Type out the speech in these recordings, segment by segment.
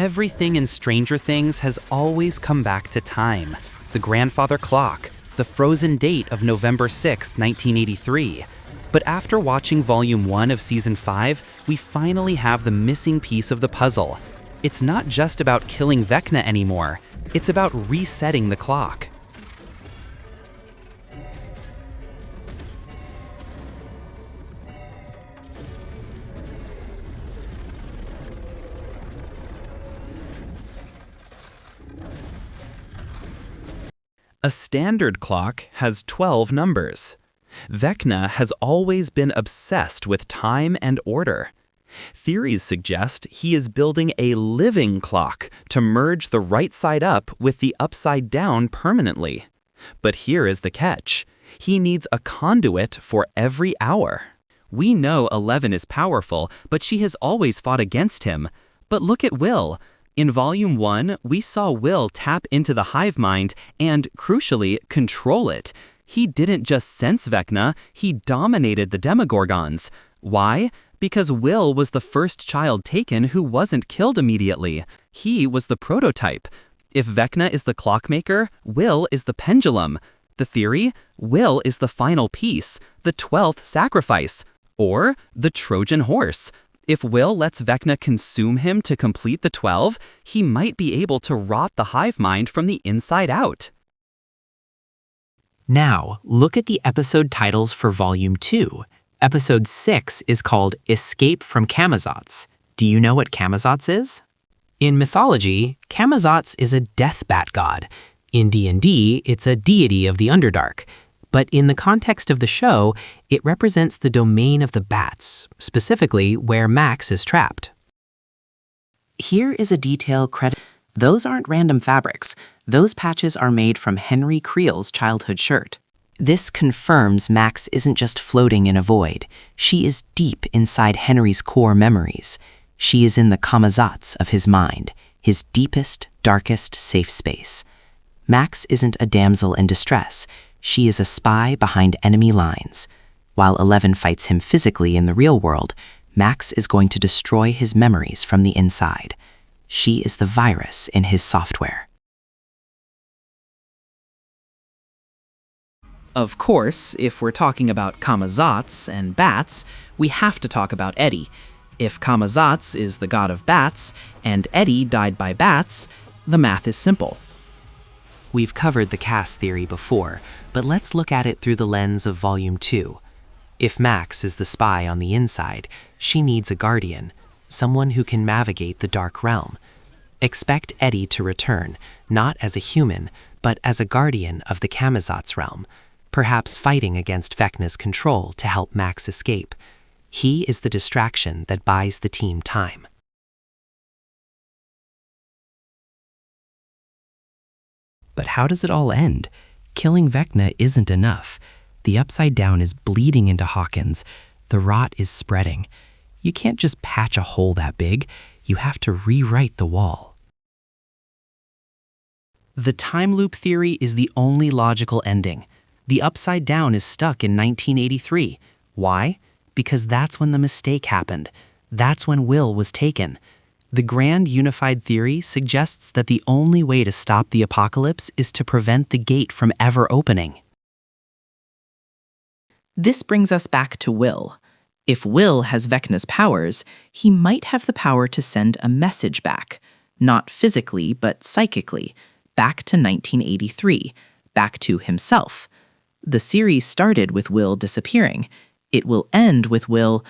Everything in Stranger Things has always come back to time. The grandfather clock, the frozen date of November 6, 1983. But after watching Volume 1 of Season 5, we finally have the missing piece of the puzzle. It's not just about killing Vecna anymore, it's about resetting the clock. A standard clock has 12 numbers. Vecna has always been obsessed with time and order. Theories suggest he is building a living clock to merge the right side up with the upside down permanently. But here is the catch. He needs a conduit for every hour. We know 11 is powerful, but she has always fought against him. But look at Will. In Volume 1, we saw Will tap into the hive mind and, crucially, control it. He didn't just sense Vecna, he dominated the Demogorgons. Why? Because Will was the first child taken who wasn't killed immediately. He was the prototype. If Vecna is the clockmaker, Will is the pendulum. The theory? Will is the final piece, the 12th sacrifice, or the Trojan horse. If Will lets Vecna consume him to complete the 12, he might be able to rot the hive mind from the inside out. Now, look at the episode titles for Volume 2. Episode 6 is called Escape from Camazotz. Do you know what Camazotz is? In mythology, Camazotz is a death bat god. In D&D, it's a deity of the Underdark. But in the context of the show, it represents the domain of the bats, specifically where Max is trapped. Here is a detail credit. Those aren't random fabrics. Those patches are made from Henry Creel's childhood shirt. This confirms Max isn't just floating in a void. She is deep inside Henry's core memories. She is in the Camazotz of his mind, his deepest, darkest safe space. Max isn't a damsel in distress. She is a spy behind enemy lines. While 11 fights him physically in the real world, Max is going to destroy his memories from the inside. She is the virus in his software. Of course, if we're talking about Camazotz and bats, we have to talk about Eddie. If Camazotz is the god of bats, and Eddie died by bats, the math is simple. We've covered the cast theory before, but let's look at it through the lens of Volume 2. If Max is the spy on the inside, she needs a guardian, someone who can navigate the dark realm. Expect Eddie to return, not as a human, but as a guardian of the Camazotz realm, perhaps fighting against Vecna's control to help Max escape. He is the distraction that buys the team time. But how does it all end? Killing Vecna isn't enough. The Upside Down is bleeding into Hawkins. The rot is spreading. You can't just patch a hole that big. You have to rewrite the wall. The time loop theory is the only logical ending. The Upside Down is stuck in 1983. Why? Because that's when the mistake happened. That's when Will was taken. The grand unified theory suggests that the only way to stop the apocalypse is to prevent the gate from ever opening. This brings us back to Will. If Will has Vecna's powers, he might have the power to send a message back, not physically but psychically, back to 1983, back to himself. The series started with Will disappearing. It will end with Will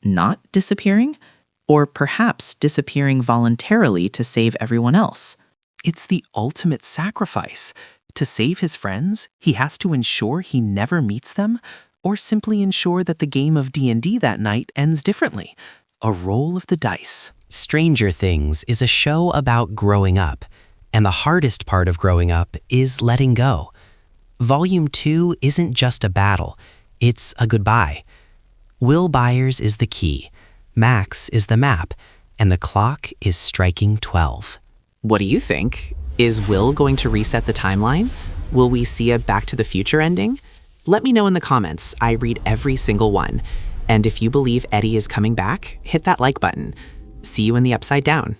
not disappearing, or perhaps disappearing voluntarily to save everyone else. It's the ultimate sacrifice. To save his friends, he has to ensure he never meets them, or simply ensure that the game of D&D that night ends differently. A roll of the dice. Stranger Things is a show about growing up, and the hardest part of growing up is letting go. Volume 2 isn't just a battle, it's a goodbye. Will Byers is the key, Max is the map, and the clock is striking 12. What do you think? Is Will going to reset the timeline? Will we see a Back to the Future ending? Let me know in the comments. I read every single one. And if you believe Eddie is coming back, hit that like button. See you in the Upside Down.